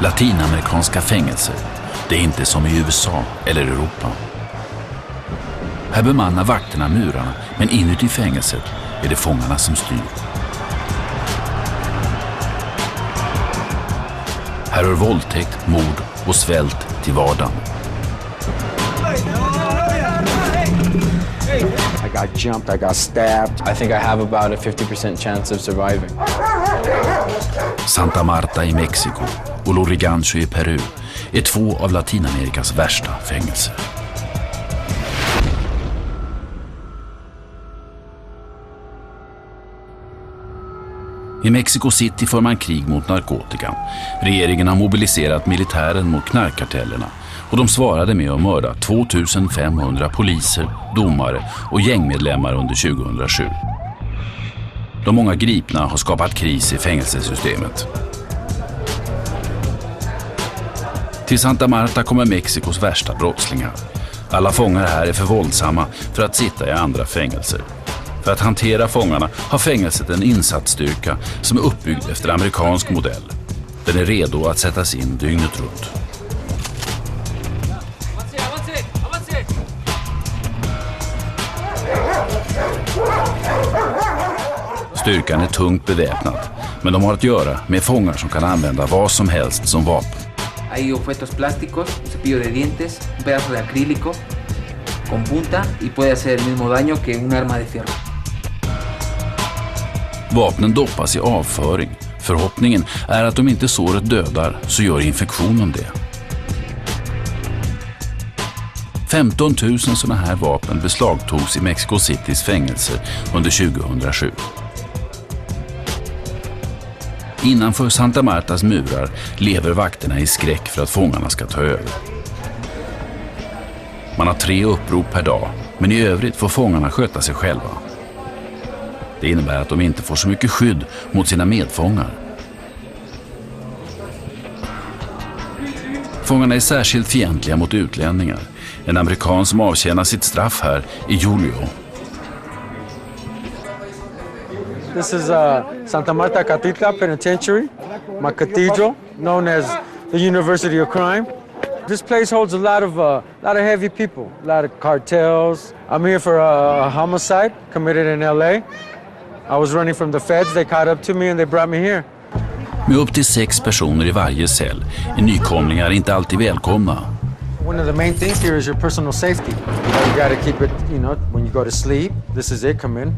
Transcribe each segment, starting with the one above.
Latinamerikanska fängelser, det är inte som i USA eller Europa. Här bemannar vakterna murarna, men inuti fängelset är det fångarna som styr. Här hör våldtäkt, mord och svält till vardagen. I got jumped, I got stabbed. I think I have about a 50% chance of surviving. Santa Marta i Mexiko och Lurigancho i Peru är två av Latinamerikas värsta fängelser. I Mexico City för man krig mot narkotikan. Regeringen har mobiliserat militären mot knarkkartellerna och de svarade med att mörda 2500 poliser, domare och gängmedlemmar under 2007. De många gripna har skapat kris i fängelsesystemet. Till Santa Marta kommer Mexikos värsta brottslingar. Alla fångar här är för våldsamma för att sitta i andra fängelser. För att hantera fångarna har fängelset en insatsstyrka som är uppbyggd efter amerikansk modell. Den är redo att sättas in dygnet runt. Styrkan är tungt beväpnad, men de har att göra med fångar som kan använda vad som helst som vapen. Hay objetos plásticos, un cepillo de dientes, un pedazo de acrílico con punta y puede hacer el mismo daño que un arma de fierro. Vapnen doppas i avföring. Förhoppningen är att om inte såret dödar så gör infektionen det. 15 000 sådana här vapen beslagtogs i Mexico Citys fängelser under 2007. Innanför Santa Martas murar lever vakterna i skräck för att fångarna ska ta över. Man har 3 upprop per dag, men i övrigt får fångarna sköta sig själva. Det innebär att de inte får så mycket skydd mot sina medfångar. Fångarna är särskilt fientliga mot utlänningar. En amerikan som avtjänar sitt straff här är Julio. This is Santa Marta Catitla Penitentiary, my cathedral, known as the University of Crime. This place holds a lot of heavy people, a lot of cartels. I'm here for a homicide committed in LA. I was running from the feds, they caught up to me and they brought me here. Med upp till 6 personer i varje cell är nykomlingar inte alltid välkomna. One of the main things here is your personal safety. You got to keep it, when you go to sleep, this is it, come in.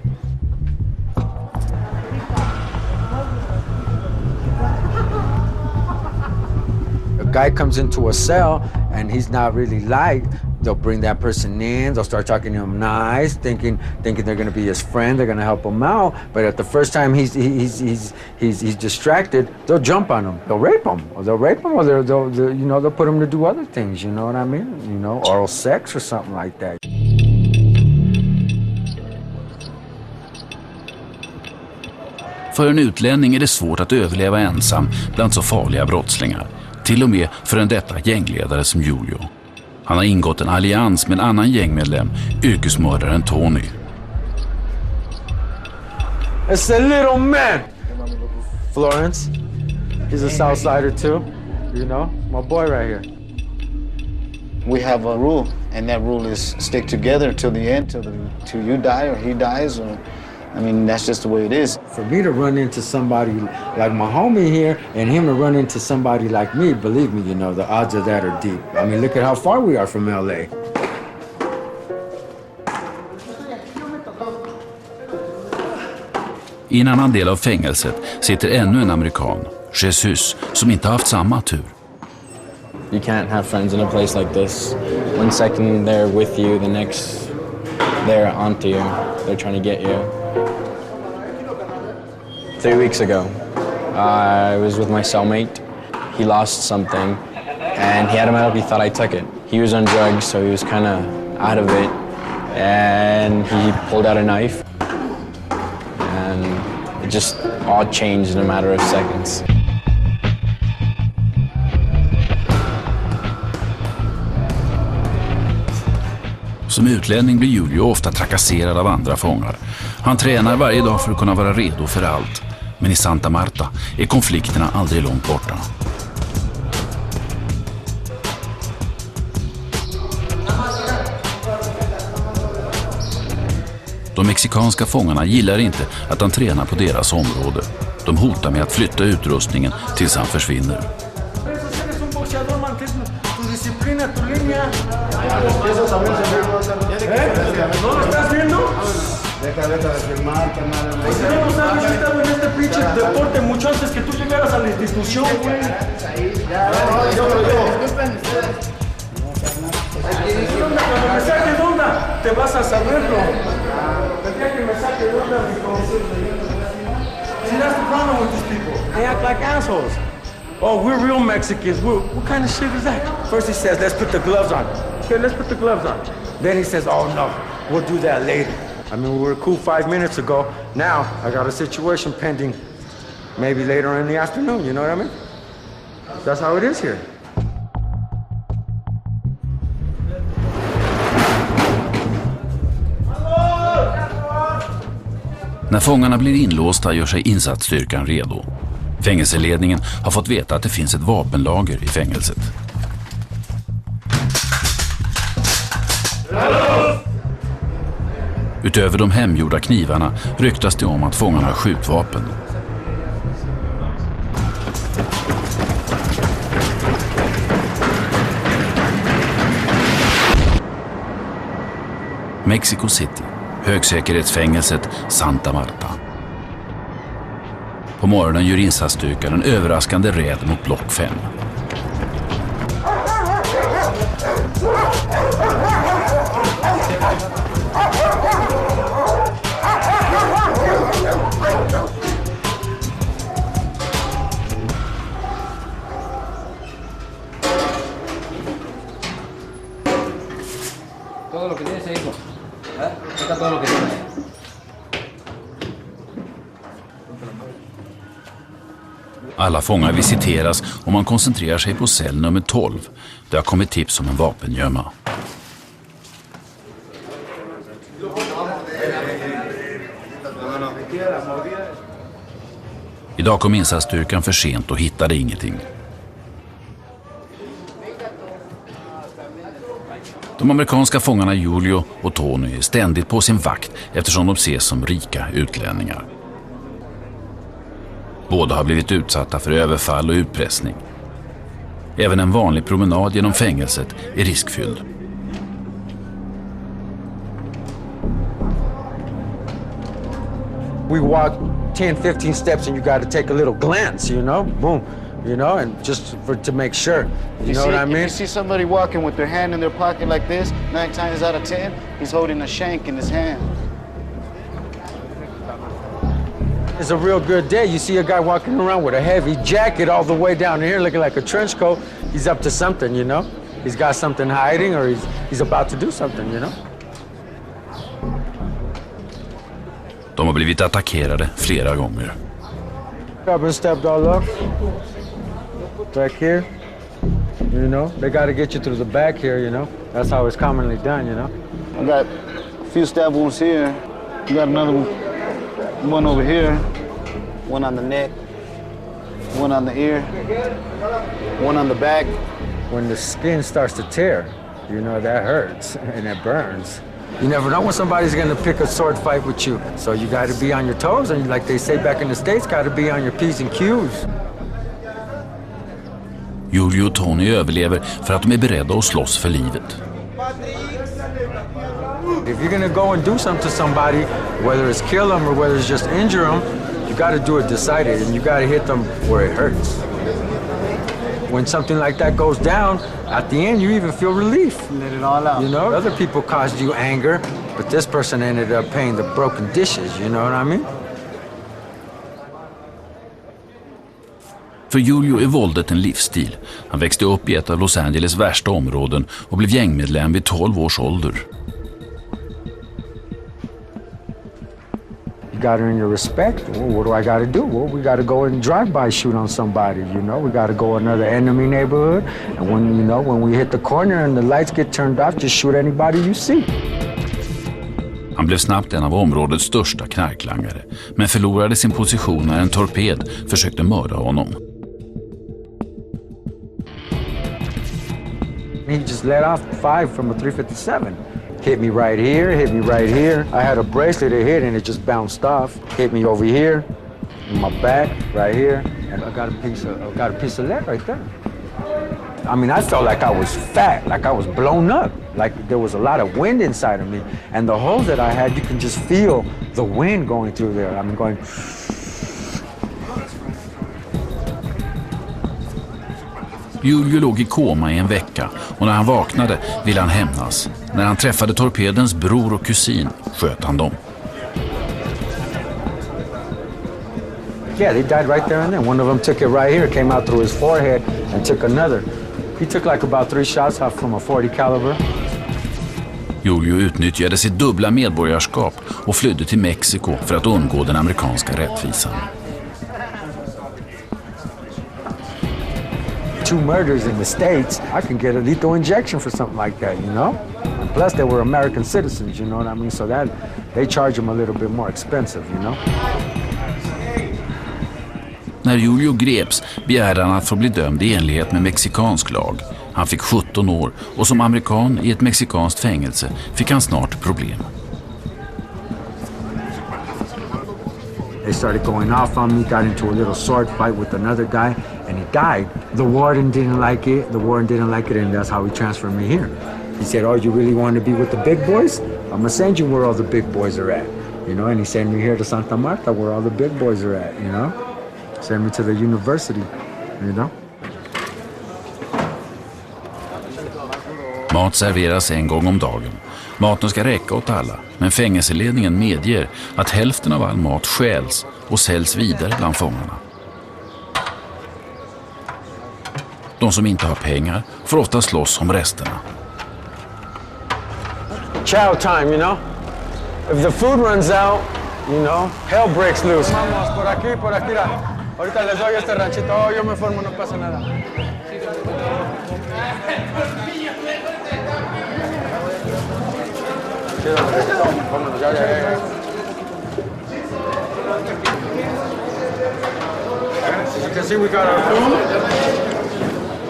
A guy comes into a cell and he's not really liked. They'll bring that person in, they'll start talking to him nice, thinking they're going to be his friend, they're going to help him out. But at the first time he's distracted, they'll jump on him, they'll rape him, or they'll put him to do other things. You know what I mean? Oral sex or something like that. För en utlänning är det svårt att överleva ensam bland så farliga brottslingar. Till och med för en detta gängledare som Julio. Han har ingått en allians med en annan gängmedlem, yrkesmördaren Tony. It's a little man! Florence. He's a Southsider too. My boy right here. We have a rule, and that rule is stick together till the end, till you die or he dies, or that's just the way it is. For me to run into somebody like my homie here and him to run into somebody like me, believe me, the odds of that are deep. Look at how far we are from LA. I en annan del av fängelset sitter ännu en amerikan, Jesus, som inte haft samma tur. You can't have friends in a place like this. One second they're with you, the next they're onto you. They're trying to get you. 3 weeks ago, I was with my cellmate. He lost something, and he had a medal. He thought I took it. He was on drugs, so he was kind of out of it, and he pulled out a knife, and it just all changed in a matter of seconds. Som utlänning blir Julio ofta trakasserad av andra fångar. Han tränar varje dag för att kunna vara redo för allt. Men i Santa Marta är konflikterna aldrig långt borta. De mexikanska fångarna gillar inte att han tränar på deras område. De hotar med att flytta utrustningen tills han försvinner. Te vas a saberlo. See, that's the problem with these people. They act like assholes. Oh, we're real Mexicans. What kind of shit is that? First he says, let's put the gloves on. Okay, let's put the gloves on. Then he says, oh no, we'll do that later. I mean, we were cool 5 minutes ago. Now, I got a situation pending maybe later in the afternoon, you know what I mean? That's how it is here. När fångarna blir inlåsta gör sig insatsstyrkan redo. Fängelseledningen har fått veta att det finns ett vapenlager i fängelset. Utöver de hemgjorda knivarna ryktas det om att fångarna har skjutvapen. Mexico City, högsäkerhetsfängelset Santa Marta. På morgonen gör insatsstyrkan en överraskande räd mot block 5. Todo lo que tienes ahí, hijo. Saca todo lo que tienes. Alla fångar visiteras och man koncentrerar sig på cell nummer 12. Det har kommit tips om en vapengömma. Idag kom insatsstyrkan för sent och hittade ingenting. De amerikanska fångarna Julio och Tony är ständigt på sin vakt eftersom de ses som rika utlänningar. Båda har blivit utsatta för överfall och utpressning. Även en vanlig promenad genom fängelset är riskfylld. We walk 10-15 steps and you got to take a little glance, you know, boom, you know, and just to make sure, you know what I mean? If you see somebody walking with their hand in their pocket like this, 9 times out of 10, he's holding a shank in his hand. It's a real good day. You see a guy walking around with a heavy jacket all the way down here looking like a trench coat. He's up to something, you know? He's got something hiding or he's about to do something, you know? De har blivit attackerade flera gånger. I've been stepped all up. Back here. You know, they got to get you through the back here, you know? That's how it's commonly done, you know? I got a few stab wounds here. I got another one over here. One on the neck. One on the ear. One on the back. When the skin starts to tear, you know, that hurts and it burns. You never know when somebody's going to pick a sword fight with you. So you got to be on your toes, and like they say back in the States, got to be on your P's and Q's. Julio och Tony överlever för att de är beredda att slåss för livet. If you're going to go and do something to somebody, whether it's kill them or whether it's just injure them, you got to do it decided, and you got to hit them where it hurts. When something like that goes down, at the end you even feel relief. Let it all out. You know, other people caused you anger, but this person ended up paying the broken dishes, you know what I mean? För Julio är våldet en livsstil. Han växte upp i ett av Los Angeles värsta områden och blev gängmedlem vid 12 års ålder. You got to earn your respect. Well, what do I got to do? Well, we got to go and drive-by shoot on somebody, you know? We got to go another enemy neighborhood, and when, you know, when we hit the corner and the lights get turned off, just shoot anybody you see. Han blev snabbt en av områdets största knarklangare, men förlorade sin position när en torped försökte mörda honom. He just let off 5 from a .357. Hit me right here, hit me right here. I had a bracelet that hit and it just bounced off. Hit me over here, in my back, right here, and I got a piece of lead right there. I mean, I felt like I was fat, like I was blown up, like there was a lot of wind inside of me. And the holes that I had, you can just feel the wind going through there. I mean, going. Julio låg i koma i en vecka och när han vaknade ville han hämnas. När han träffade torpedens bror och kusin sköt han dem. Yeah, they died right there and then. One of them took it right here, came out through his forehead and took another. He took like about 3 shots from a .40 caliber. Julio utnyttjade sitt dubbla medborgarskap och flydde till Mexiko för att undgå den amerikanska rättvisan. 2 murders in the States, I can get a lethal injection for something like that, you know? And plus they were American citizens, you know what I mean? So that they charge them a little bit more expensive, you know? När Julio greps begärde han att få bli dömd i enlighet med mexikansk lag. Han fick 17 år och som amerikan i ett mexikanskt fängelse fick han snart problem. They started going off on me, got into a little sword fight with another guy, and he died. The warden didn't like it, and that's how he transferred me here. He said, oh, you really want to be with the big boys? I'm going to send you where all the big boys are at, you know, and he sent me here to Santa Marta where all the big boys are at, you know. Send me to the university, you know. Mat serveras en gång om dagen. Maten ska räcka åt alla, men fängelseledningen medger att hälften av all mat stjäls och säljs vidare bland fångarna. De som inte har pengar får ofta slåss om resterna. Chow time, you know. If the food runs out, you know, hell breaks loose. Vamos, por aquí. Ahorita les doy este ranchito. Oh, yo me formo, no pasa nada. As you can see, we got our food,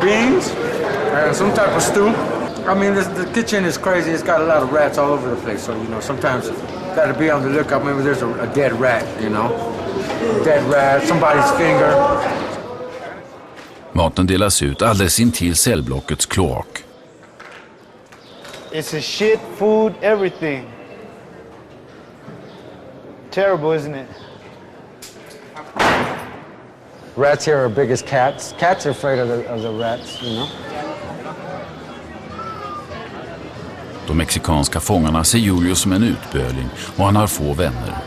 beans, and some type of stew. I mean, the kitchen is crazy. It's got a lot of rats all over the place. So, you know, sometimes you got to be on the lookout. Maybe there's a dead rat, you know. Dead rat, somebody's finger. Maten delas ut alldeles intill cellblockets kloak. It's a shit, food, everything. Terrible, isn't it? Rats here are big as cats. Cats are afraid of the rats, you know. De mexikanska fångarna ser Julio som en utböling och han har få vänner.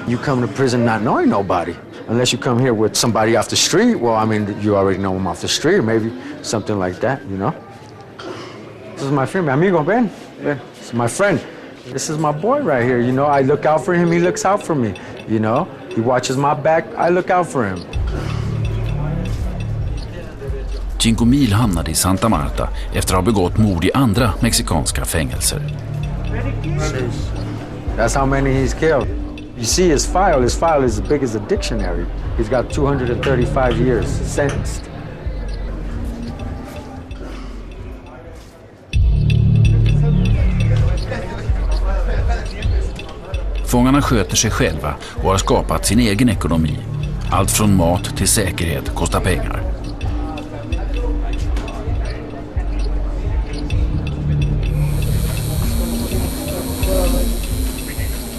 You come to prison not knowing nobody. Unless you come here with somebody off the street, well, I mean, you already know him off the street, or maybe something like that, you know? This is my friend, mi amigo, Ben. This is my friend. This is my boy right here, you know? I look out for him, he looks out for me, you know? He watches my back, I look out for him. 5 mil hamnade i Santa Marta efter att ha begått mord i andra mexikanska fängelser. That's how many he's killed. You see his file is as big as a dictionary. He's got 235 years sentenced. Fångarna sköter sig själva och har skapat sin egen ekonomi. Allt från mat till säkerhet kostar pengar.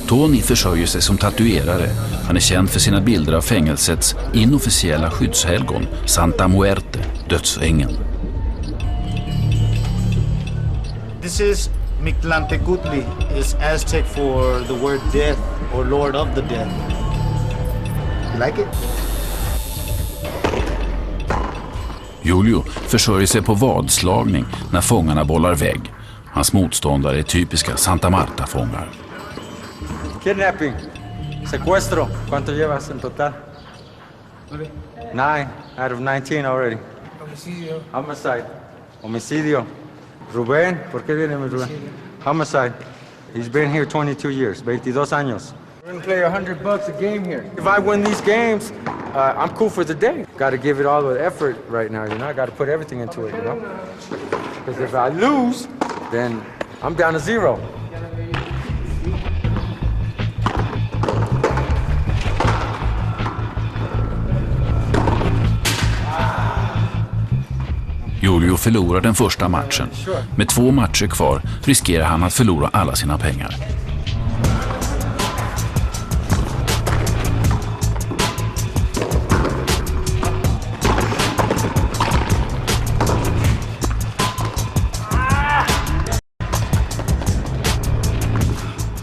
Tony försörjer sig som tatuerare. Han är känd för sina bilder av fängelsets inofficiella skyddshelgon, Santa Muerte, dödsängeln. This is Mictlantecutli, is Aztec for the word death or Lord of the Dead. You like it? Julio försörjer sig på vadslagning när fångarna bollar vägg. Hans motståndare är typiska Santa Marta-fångar. Kidnapping. Secuestro. ¿Cuánto llevas en total? 9 out of 19 already. Homicidio. Homicide. Homicidio. Rubén. ¿Por qué viene mi Rubén? Homicide. He's been here 22 years. 22 años. We're going to play $100 a game here. If I win these games, I'm cool for the day. Got to give it all the effort right now, you know? I got to put everything into it, you know? Because if I lose, then I'm down to 0. Julio förlorar den första matchen. Med 2 matcher kvar riskerar han att förlora alla sina pengar.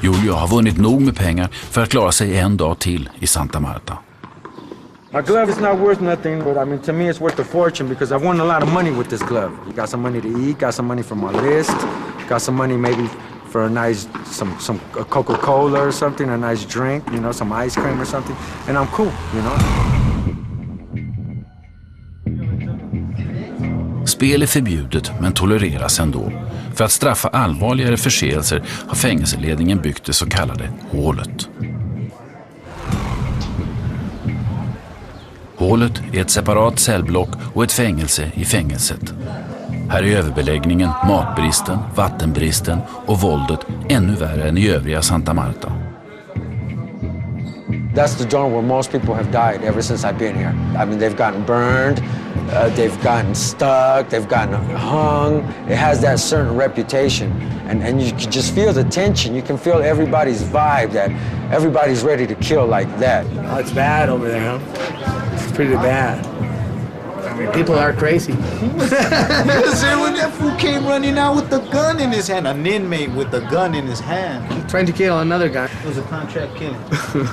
Julio har vunnit nog med pengar för att klara sig en dag till i Santa Marta. My glove is not worth nothing, but I mean, to me it's worth a fortune because I've won a lot of money with this glove. You got some money to eat, got some money from my list, got some money maybe for a nice, some Coca-Cola or something, a nice drink, you know, some ice cream or something, and I'm cool, you know. Spel är förbjudet men tolereras ändå. För att straffa allvarligare förseelser har fängelseledningen byggt det så kallade hålet. Hålet är ett separat cellblock och ett fängelse i fängelset. Här är överbeläggningen, matbristen, vattenbristen och våldet ännu värre än i övriga Santa Marta. That's the zone where most people have died ever since I've been here. I mean, they've gotten burned, they've gotten stuck, they've gotten hung. It has that certain reputation. And you can just feel the tension. You can feel everybody's vibe, that everybody's ready to kill like that. Oh, it's bad over there, huh? It's pretty bad. I mean, people are crazy. When that fool came running out with the gun in his hand, an inmate with the gun in his hand. He's trying to kill another guy. It was a contract killing.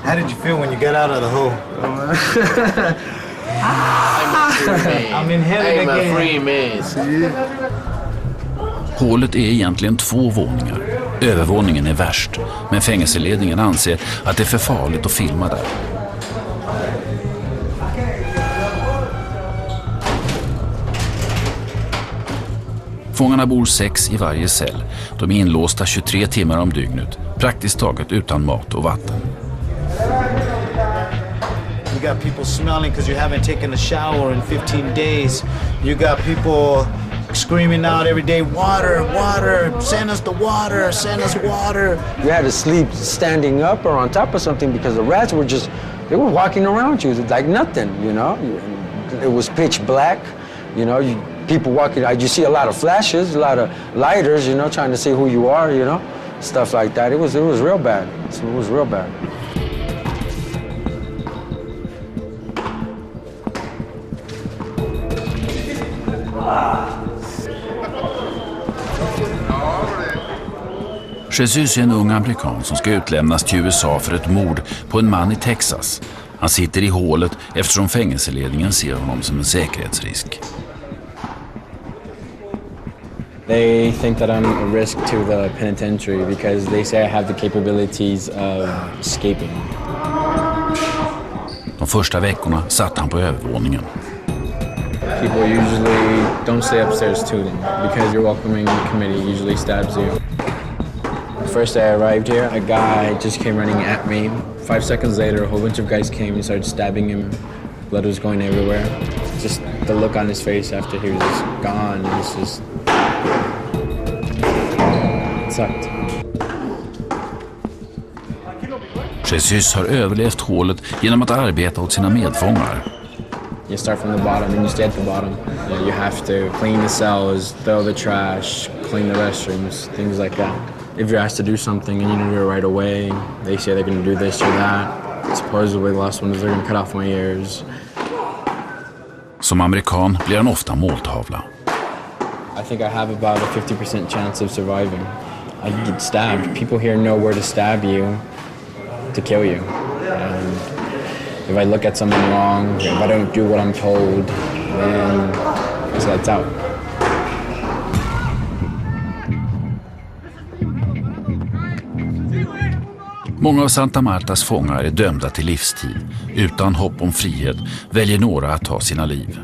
How did you feel when you got out of the hole? I'm in heaven again. I'm a free man. See? Hålet är egentligen 2 våningar. Övervåningen är värst, men fängelseledningen anser att det är för farligt att filma där. Fångarna bor 6 i varje cell. De är inlåsta 23 timmar om dygnet, praktiskt taget utan mat och vatten. You got people smelling because you haven't taken a shower in 15 days. You got people screaming out every day, water, water, send us the water, send us water. You had to sleep standing up or on top of something because the rats were just, they were walking around you like nothing, you know. It was pitch black, you know. People walking, you see a lot of flashes, a lot of lighters, you know, trying to see who you are, you know, stuff like that. It was real bad. It was real bad. Jesus är en ung amerikan som ska utlämnas till USA för ett mord på en man i Texas. Han sitter i hålet eftersom fängelseledningen ser honom som en säkerhetsrisk. They think that I'm a risk to the penitentiary because they say I have the capabilities of escaping. De första veckorna satt han på övervåningen. People usually don't stay upstairs to them because your welcoming committee usually stabs you. The first day I arrived here, a guy just came running at me. 5 seconds later, a whole bunch of guys came and started stabbing him. Blood was going everywhere. Just the look on his face after he was just gone, it was just... It sucked. Jesus har överlevt hålet genom att arbeta åt sina medfångar. You start from the bottom and you stay at the bottom. You have to clean the cells, throw the trash, clean the restrooms, things like that. If you're asked to do something and you don't do it right away, they say they're going to do this or that. Supposedly the last one is they're going to cut off my ears. Som amerikan blir han ofta måltavla. I think I have about a 50% chance of surviving. I get stabbed. People here know where to stab you to kill you. And if I look at someone wrong, if I don't do what I'm told, then it's lights out. Många av Santa Martas fångar är dömda till livstid. Utan hopp om frihet väljer några att ta sina liv.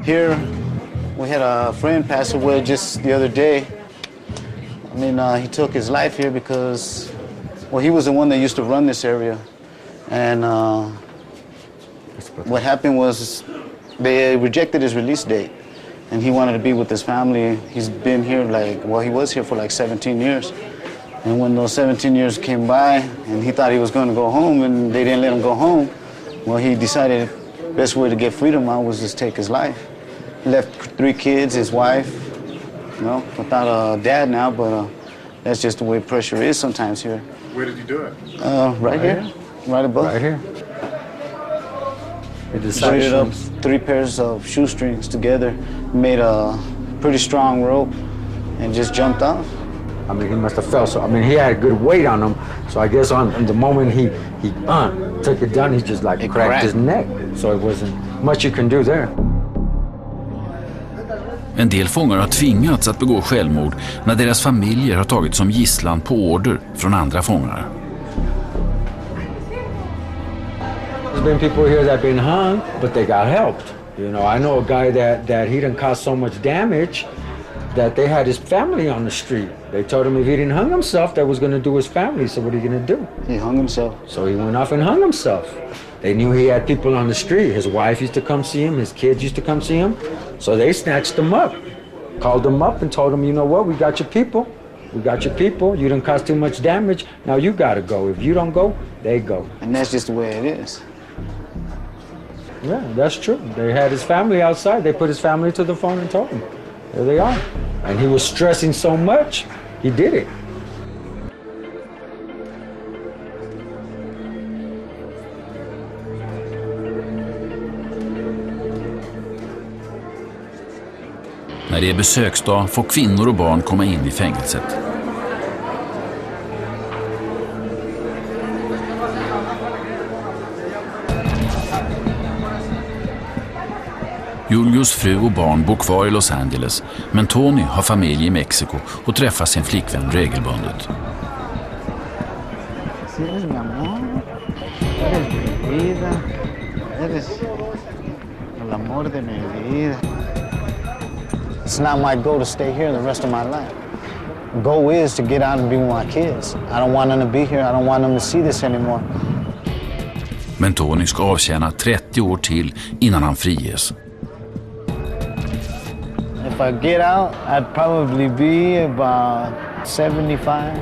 Here, we had a friend pass away just the other day. I mean, he took his life here because, well, he was the one that used to run this area. And what happened was they rejected his release date. and he wanted to be with his family. He's been here he was here for like 17 years. And when those 17 years came by and he thought he was going to go home and they didn't let him go home, well, he decided the best way to get freedom out was just take his life. He left 3 kids, his wife, without a dad now, but that's just the way pressure is sometimes here. Where did you do it? Right here, right above. Right here. He braided up 3 pairs of shoestrings together, made a pretty strong rope, and just jumped off. I mean, he must have felt so. I mean, he had a good weight on him, so I guess on the moment he took it down, he just like cracked his neck. So it wasn't much you can do there. En del fångar har tvingats att begå självmord när deras familjer har tagit som gisslan på order från andra fångar. There's been people here that have been hung, but they got helped. You know, I know a guy that he didn't cause so much damage that they had his family on the street. They told him if he didn't hung himself, that was going to do his family. So what are you going to do? He hung himself. So he went off and hung himself. They knew he had people on the street. His wife used to come see him. His kids used to come see him. So they snatched him up, called him up and told him, you know what, we got your people. We got your people. You didn't cause too much damage. Now you got to go. If you don't go, they go. And that's just the way it is. Yeah, that's true. They had his family outside. They put his family to the phone and told him. There they are. And he was stressing so much, he did it. När det är besöksdag får kvinnor och barn komma in i fängelset. Julius fru och barn bor kvar i Los Angeles, men Tony har familj i Mexiko och träffar sin flickvän regelbundet. It's not my goal to stay here the rest of my life. The goal is to get out and be with my kids. I don't want them to be here. I don't want them to see this anymore. Men Tony ska avtjäna 30 år till innan han friges. If I get out, I'd probably be about 75.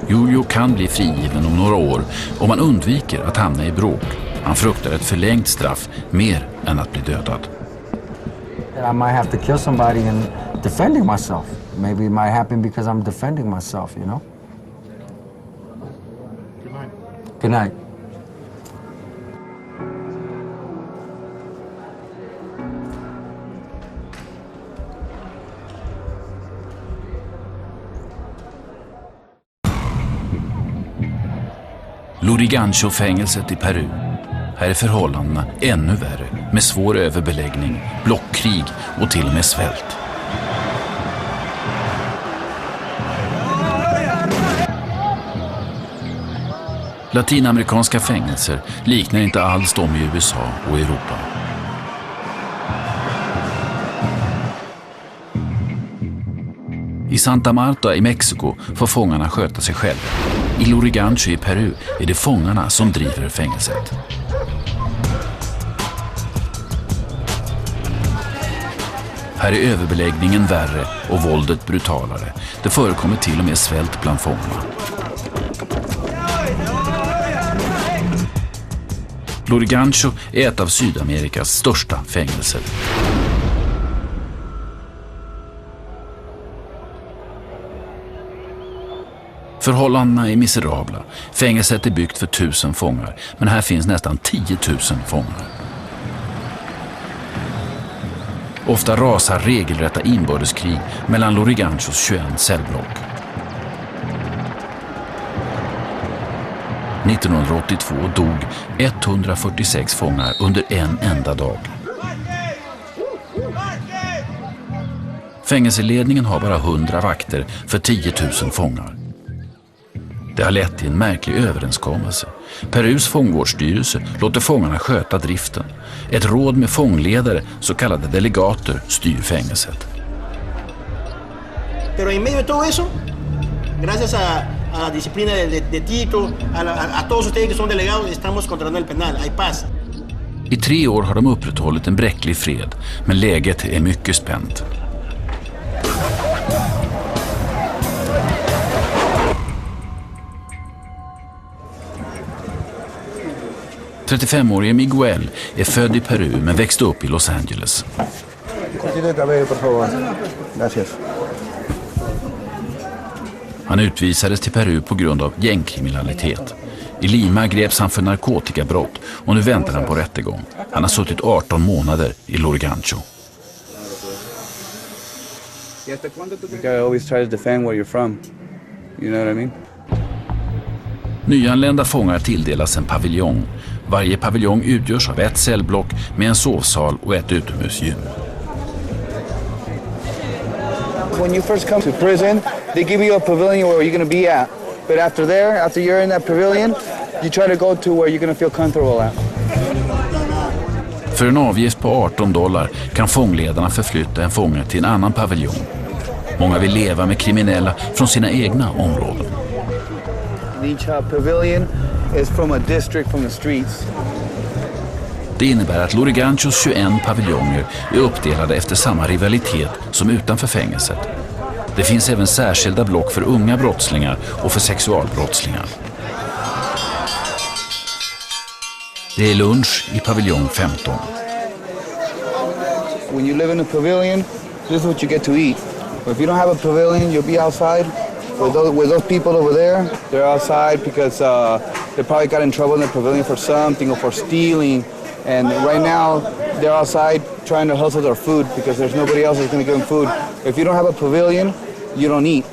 Julio kan bli frigiven om några år om man undviker att hamna i bråk. Han fruktar ett förlängt straff mer än att bli dödad. I might have to kill somebody in defending myself. Maybe it might happen because I'm defending myself, you know? Good night. Good night. Lurigancho-fängelset i Peru. Här är förhållandena ännu värre med svår överbeläggning, blockkrig och till och med svält. Latinamerikanska fängelser liknar inte alls de i USA och Europa. I Santa Marta i Mexiko får fångarna sköta sig själva. I Lurigancho i Peru är det fångarna som driver fängelset. Här är överbeläggningen värre och våldet brutalare. Det förekommer till och med svält bland fångarna. Lurigancho är ett av Sydamerikas största fängelser. Förhållandena är miserabla. Fängelset är byggt för 1000 fångar, men här finns nästan 10 000 fångar. Ofta rasar regelrätta inbördeskrig mellan Luriganchos 21 cellblock. 1982 dog 146 fångar under en enda dag. Fängelseledningen har bara 100 vakter för 10 000 fångar. Det har lett till en märklig överenskommelse. Perus fångvårdsstyrelse låter fångarna sköta driften. Ett råd med fångledare, så kallade delegater, styr fängelset. Pero en medio de todo eso, gracias a la disciplina de Tito, a todos ustedes que son delegados, estamos controlando el penal, hay paz. I 3 år har de upprätthållit en bräcklig fred, men läget är mycket spänt. –35-årige Miguel är född i Peru men växte upp i Los Angeles. Han utvisades till Peru på grund av gängkriminalitet. I Lima greps han för narkotikabrott och nu väntar han på rättegång. Han har suttit 18 månader i Lurigancho. You gotta always try to defend where you're from. You know what I mean? Nyanlända fångar tilldelas en paviljong. Varje paviljong utgörs av ett cellblock med en sovsal och ett utomhusgym. When you first come to prison, they give you a pavilion where you're going to be at. But after you're in that pavilion, you try to go to where you're going to feel comfortable at. För en avgift på $18 kan fångledarna förflytta en fånge till en annan paviljong. Många vill leva med kriminella från sina egna områden. Each pavilion is from a district from the streets. Det innebär att Luriganchos 21 paviljonger är uppdelade efter samma rivalitet som utanför fängelset. Det finns även särskilda block för unga brottslingar och för sexualbrottslingar. Det är lunch i paviljong 15. When you live in a pavilion, this is what you get to eat. But if you don't have a pavilion, you'll be outside. With those people over there, they're outside because they probably got in trouble in the pavilion for something or for stealing. And right now, they're outside trying to hustle their food because there's nobody else that's going to give them food. If you don't have a pavilion, you don't eat.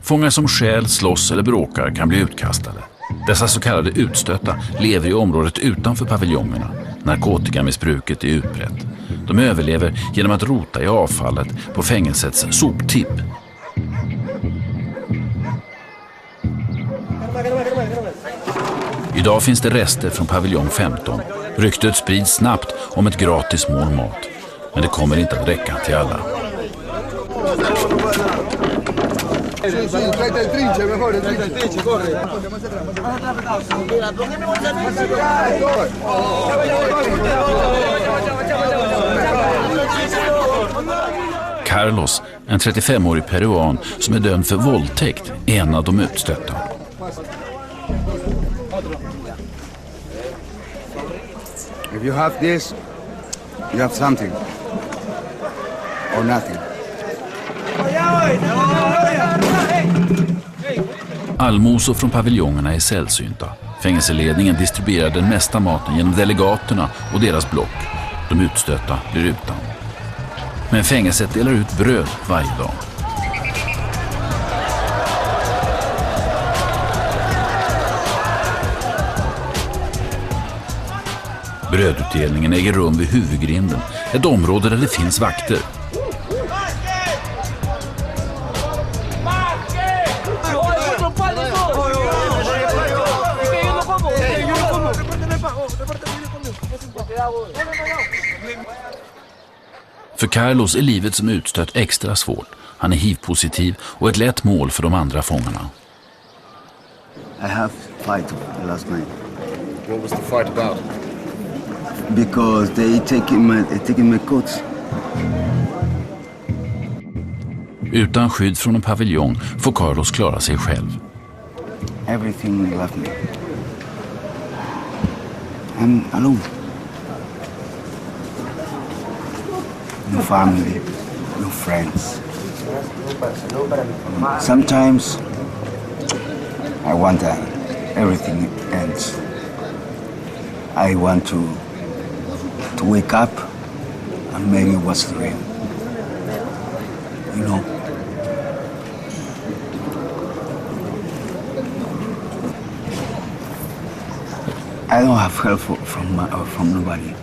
Fångar som stjäl, slåss eller bråkar kan bli utkastade. Dessa så kallade utstötta lever i området utanför paviljongerna. Narkotikamissbruket är utbrett. De överlever genom att rota i avfallet på fängelsets soptipp. Idag finns det rester från paviljong 15. Ryktet sprids snabbt om ett gratis mål mat. Men det kommer inte att räcka till alla. Carlos, en 35-årig peruan som är dömd för våldtäkt, är en av de utstötta. If you have this, you have something. Or nothing. Allmosor från paviljongerna är sällsynta. Fängelseledningen distribuerar den mesta maten genom delegaterna och deras block. De utstötta blir utan. Men fängelset delar ut bröd varje dag. Brödutdelningen äger rum vid huvudgrinden, ett område där det finns vakter. För Carlos är livet som utstött extra svårt. Han är HIV-positiv och ett lätt mål för de andra fångarna. I have fight last night. What was the fight about? Because they taking my coats. Utan skydd från en paviljong får Carlos klara sig själv. Everything left me. I'm alone. No family, no friends. Sometimes I want that everything ends. I want to wake up and maybe it was real. You know. I don't have help from nobody.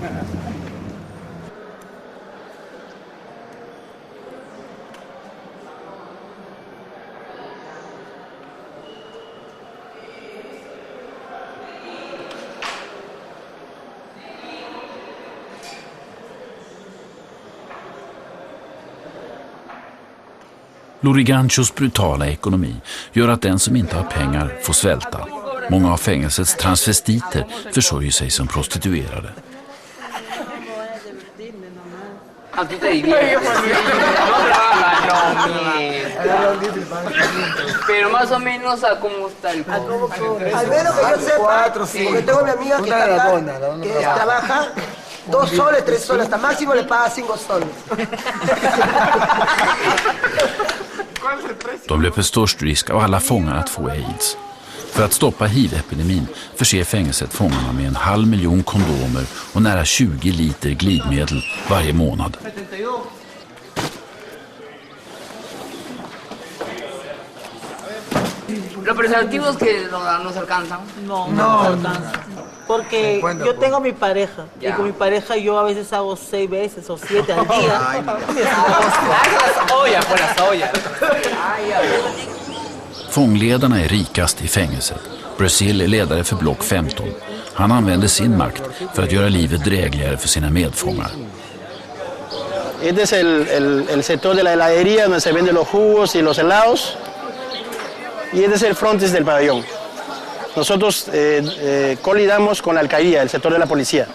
Luriganchos brutala ekonomi gör att den som inte har pengar får svälta. Många av fängelsets transvestiter försörjer sig som prostituerade. Pero más o menos a cómo está el al menos que yo sepa, porque tengo mi amiga que está acá, que trabaja 2 soles, 3 soles, hasta máximo le paga 5 soles. De löper störst risk av alla fångar att få aids. För att stoppa hiv-epidemin förser fängelset fångarna med 500 000 kondomer och nära 20 liter glidmedel varje månad. Los preservativos que nos alcanzan. No alcanza. Porque yo tengo mi pareja y con mi pareja yo a veces hago 6 veces o 7 al día. Olla, por las ollas. Fångledarna är rikast i fängelset. Brasil är ledare för block 15. Han använder sin makt för att göra livet drägligare för sina medfångar. Este es el sector de la heladería donde se venden los jugos y los helados. Y este es el frontis del pabellón. Nosotros colidamos con la alcaldía, el sector de la policía.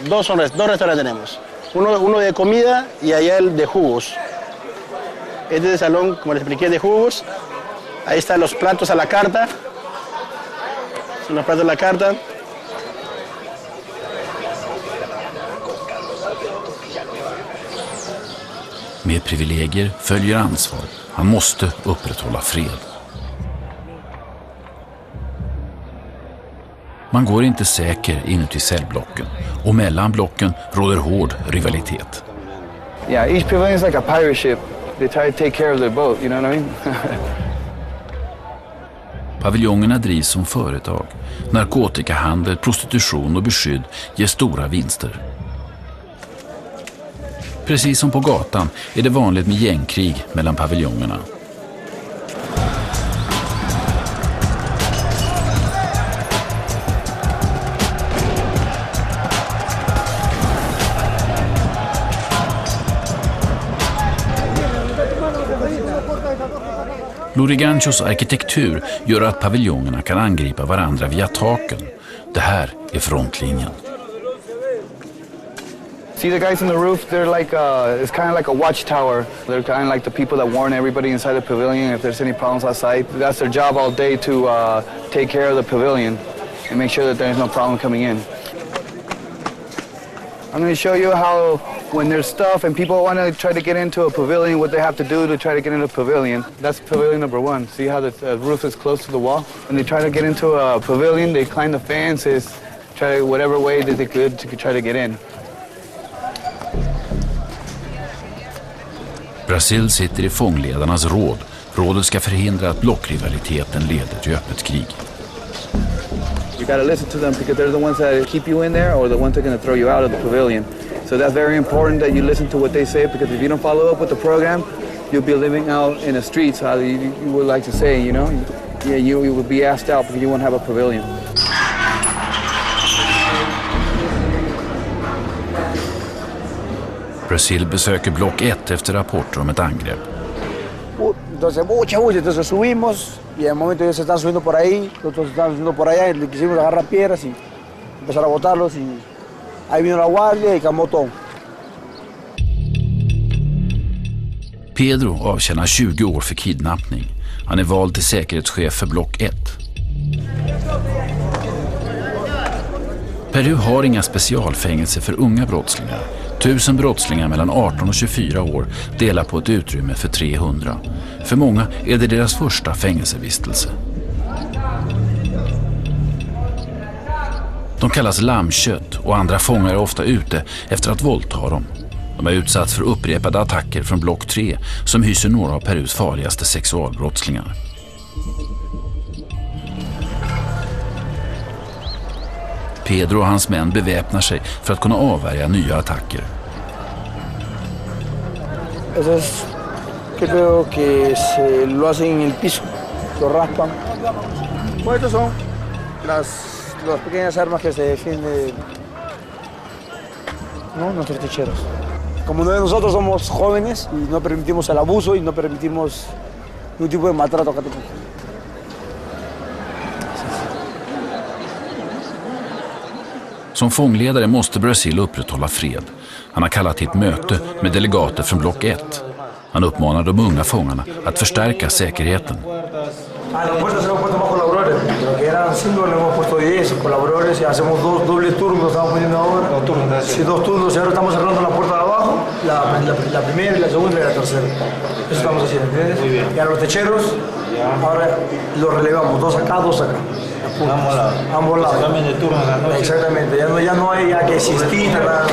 Dos restaurantes tenemos. Uno de comida y allá el de jugos. Este es el salón, como les expliqué, de jugos. Ahí están los platos a la carta. Son los platos a la carta. Med privilegier följer ansvar. Han måste upprätthålla fred. Man går inte säker inuti cellblocken och mellan blocken råder hård rivalitet. Yeah, each pavilion is like a pirate ship. They try to take care of their boat, you know what I mean? Paviljongerna drivs som företag. Narkotikahandel, prostitution och beskydd ger stora vinster. Precis som på gatan är det vanligt med gängkrig mellan paviljongerna. Luriganchos arkitektur gör att paviljongerna kan angripa varandra via taken. Det här är frontlinjen. See the guys on the roof? They're like, it's kind of like a watchtower. They're kind of like the people that warn everybody inside the pavilion if there's any problems outside. That's their job all day to take care of the pavilion and make sure that there's no problem coming in. I'm going to show you how when there's stuff and people want to try to get into a pavilion, what they have to do to try to get into a pavilion. That's pavilion number 1. See how the roof is close to the wall? When they try to get into a pavilion, they climb the fences, try whatever way that they could to try to get in. Brasil sitter i fångledarnas råd. Rådet ska förhindra att blockrivaliteten leder till öppet krig. You got to listen to them because they're the ones that keep you in there or the ones that are going to throw you out of the pavilion. So that's very important that you listen to what they say because if you don't follow up with the program, you'll be living out in the streets, how you would like to say, you know. Yeah, you will be asked out because you won't have a pavilion. Brasil besöker block 1 efter rapporter om ett angrepp. Entonces, mucha bulla, entonces subimos y en el momento ellos se están subiendo por ahí, nosotros estamos subiendo por allá y le quisimos agarrar piedras y empezar a botarlos y ahí vino la guardia y cambió todo. Pedro avtjänar 20 år för kidnappning. Han är vald till säkerhetschef för block 1. Peru har inga specialfängelser för unga brottslingar. 1000 brottslingar mellan 18 och 24 år delar på ett utrymme för 300. För många är det deras första fängelsevistelse. De kallas lammkött och andra fångar är ofta ute efter att våldta dem. De har utsatts för upprepade attacker från block 3 som hyser några av Perus farligaste sexualbrottslingar. Pedro och hans män beväpnar sig för att kunna avvärja nya attacker. Entonces, creo que se lo hacen en el piso, lo raspan. Pues estos son las pequeñas armas que se defienden, ¿no? Nuestros ficheros. como nosotros somos jóvenes y no permitimos el abuso y no permitimos ningún tipo de maltrato acá tampoco. Som fångledare måste Brasil upprätthålla fred. Han har kallat till ett möte med delegater från block 1. Han uppmanar de unga fångarna att förstärka säkerheten. A las puertas hemos puesto más colaboradores. Lo que eran 5 le hemos puesto 10 colaboradores y hacemos dobles turnos, estamos poniendo ahora. 2 turnos. Sí, 2 turnos y ahora estamos cerrando la puerta de abajo, la primera y la segunda y la tercera. Eso estamos haciendo, ¿entiendes? Muy bien. Y a los techeros, ahora los relevamos, 2 acá, 2 acá. Ambos lados. Cambien de turno a la noche. Exactamente, ya no hay que existir, nada.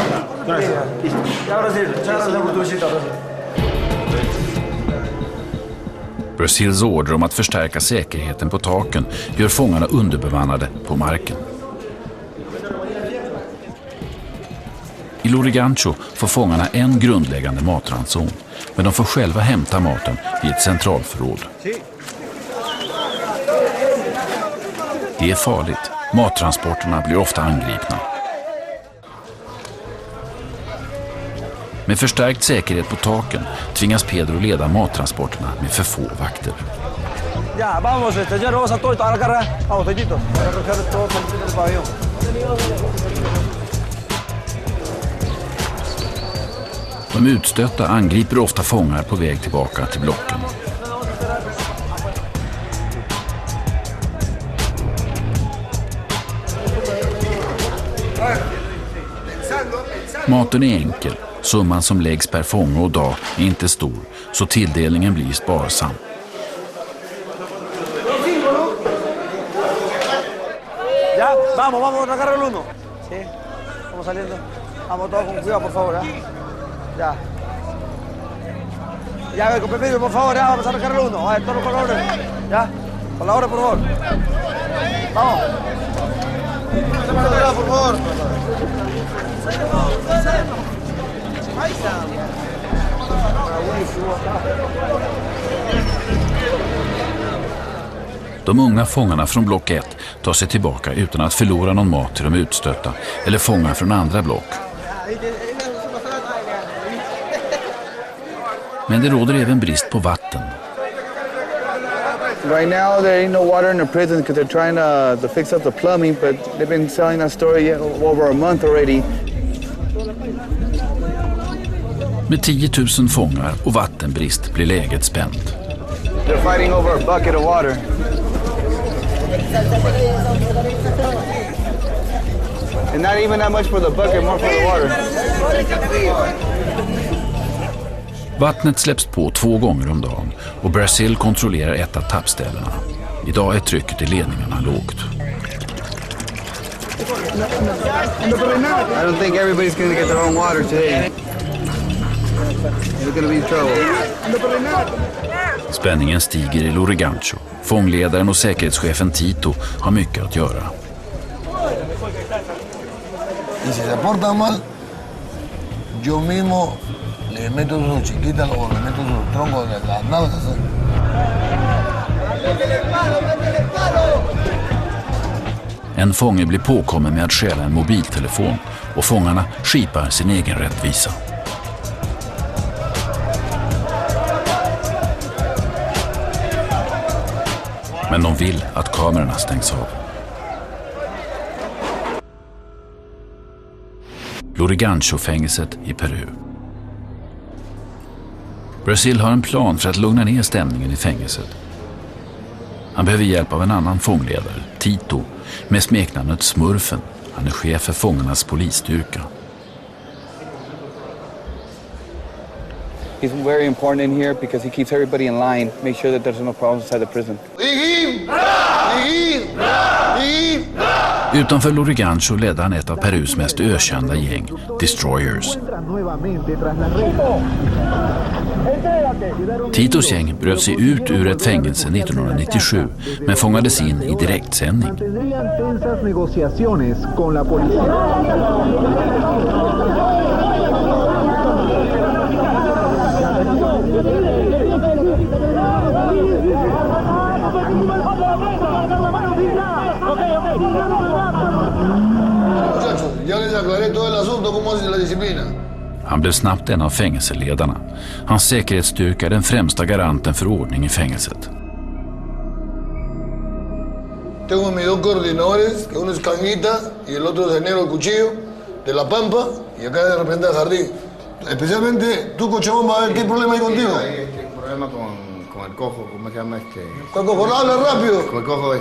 Gracias. Y ahora sí, muchas gracias por tu visita. Brasils order om att förstärka säkerheten på taken gör fångarna underbemannade på marken. I Lurigancho får fångarna en grundläggande matranson, men de får själva hämta maten vid ett centralförråd. Det är farligt. Mattransporterna blir ofta angripna. Med förstärkt säkerhet på taken tvingas Pedro leda mattransporterna med för få vakter. Ya, vamos, señor, vamos a todo, a la carrera. Vamos, Toñito, a recoger todo el pabellón. De utstötta angriper ofta fångar på väg tillbaka till blocken. Maten är enkel. Summan som läggs per fånge och dag är inte stor, så tilldelningen blir sparsam. Ya, vamos, agarra el uno. Sí, vamos saliendo. Vamos todos con cuidado, por favor, ya. Ya, ve, con Pepillo, por favor, ya, vamos a agarrar el uno. A ver, todos los colores. Ya, con la hora, por favor. Vamos. Por favor. De unga fångarna från block 1 tar sig tillbaka utan att förlora någon mat till de utstötta eller fångar från andra block. Men det råder även brist på vatten. Right now there ain't no water in the prison because they're trying to fix up the plumbing, but they've been telling that story over a month already. Med 10 000 fångar och vattenbrist blir läget spänt. They're fighting over a bucket of water. And not even that much for the bucket, more for the water. Vattnet släpps på 2 gånger om dagen och Brasil kontrollerar ett av tappställena. Idag är trycket i ledningarna lågt. I don't think everybody's going to get their own water today. They're going to be in trouble. Spänningen stiger i Lurigancho. Fångledaren och säkerhetschefen Tito har mycket att göra. Y si se portan mal, yo mismo le meto sus chiquitas o le meto sus troncos de las nalgas. En fånge blir påkommen med att stjäla en mobiltelefon och fångarna skipar sin egen rättvisa. Men de vill att kamerorna stängs av. Lurigancho-fängelset i Peru. Brasil har en plan för att lugna ner stämningen i fängelset. Han behöver hjälp av en annan fångledare, Tito, med smeknamnet Smurfen. Han är chef för fångarnas polisstyrka. He's very important in here because he keeps everybody in line, make sure that there's no problems inside the prison. Utanför Lurigancho ledde han ett av Perus mest ökända gäng, Destroyers. Titos gäng bröt sig ut ur ett fängelse 1997 men fångades in i direktsändning. Muchachos, ya les aclaré todo el asunto, cómo hace la disciplina. Han blev snabbt en av fängelseledarna. Hans säkerhetsstyrka är den främsta garanten för ordning i fängelset. Tengo mis dos coordinadores, que uno es Canguita y el otro es el negro del cuchillo, de La Pampa, y acá de repente Jardín. Especialmente tú, Cochabamba, ¿qué problema hay contigo? Hay problema con el cojo, ¿cómo se llama este? ¿Cuál cojo? Habla rápido. Con el cojo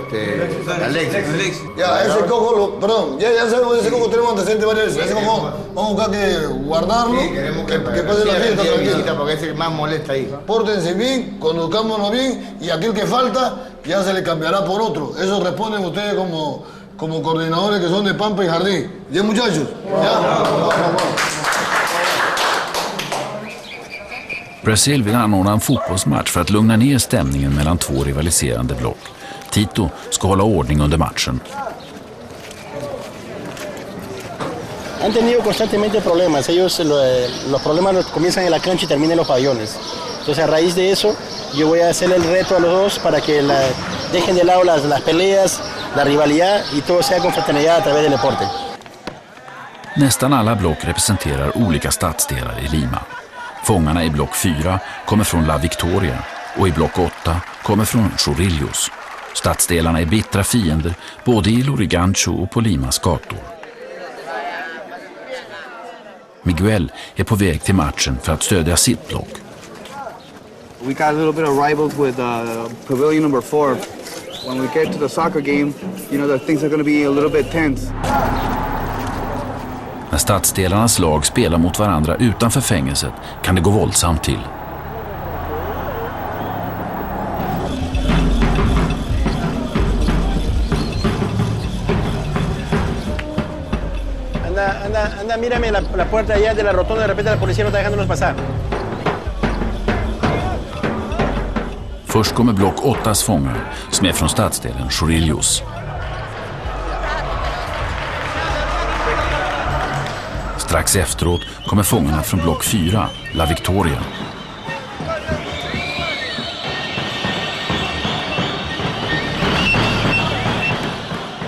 Alexis. Ya, ese cojo, perdón, ya sabemos, ese cojo tenemos antecedentes varias veces. Ese cojo vamos a buscar que guardarlo, Sí, queremos que pase la fiesta tranquila. Porque es el más molesta ahí. Pórtense bien, conduzcámonos bien, y aquel que falta ya se le cambiará por otro. Eso responden ustedes como coordinadores que son de Pampa y Jardín. ¿Ya, muchachos? ¿Ya? Vamos. Brasil vill anordna en fotbollsmatch för att lugna ner stämningen mellan två rivaliserande block. Tito ska hålla ordning under matchen. Han tenido constantemente problemas. Ellos, los problemas comienzan en la cancha y terminan en los pabellones. Entonces, a raíz de eso, yo voy a hacer el reto a los dos para que dejen de lado las peleas, la rivalidad y todo sea con fraternidad a través del deporte. Nästan alla block representerar olika stadsdelar i Lima. Fångarna i block 4 kommer från La Victoria och i block 8 kommer från Chorrillos. Stadsdelarna är bittra fiender både i Lurigancho och på Limas gator. Miguel är på väg till matchen för att stödja sitt block. We got a little bit of rivals with pavilion number 4. When we get to the soccer game, you know, things are going to be a little bit tense. När stadsdelarnas lag spelar mot varandra utanför fängelset kan det gå våldsamt till. Anda, mírame la puerta allá de la rotonda, de repente la policía no está dejándonos pasar. Först kommer block 8s fångar som är från stadsdelen Chorrillos. Strax efteråt kommer fångarna från block 4, La Victoria.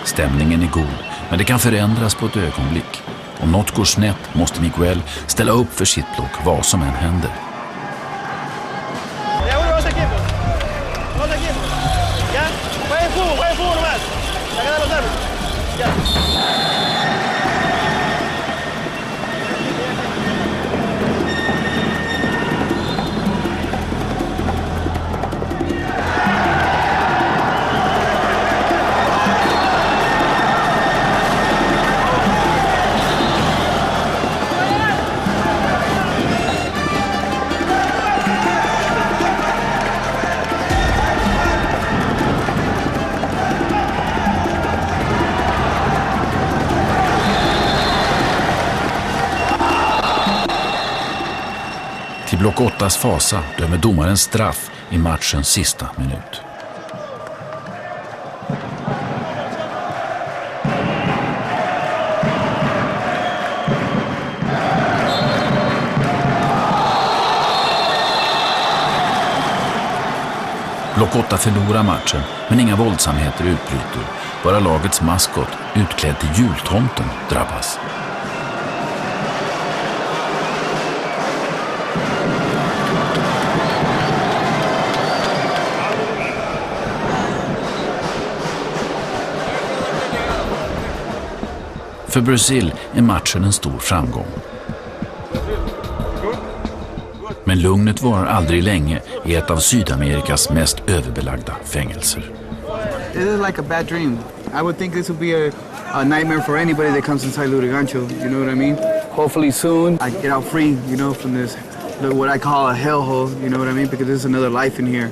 Stämningen är god, men det kan förändras på ett ögonblick. Om något går snett måste Miguel ställa upp för sitt block vad som än händer. Till block 8s fasa dömer domaren straff i matchens sista minut. Block 8 förlorar matchen, men inga våldsamheter utbryter. Bara lagets maskot, utklädd till jultomten, drabbas. För Brasil är matchen en stor framgång. Men lugnet varar aldrig länge i ett av Sydamerikas mest överbelagda fängelser. This is like a bad dream. I would think this would be a nightmare for anybody that comes inside Lurigancho, you know what I mean? Hopefully soon I get out free, you know, from this, what I call a hellhole, you know what I mean? Because there's another life in here.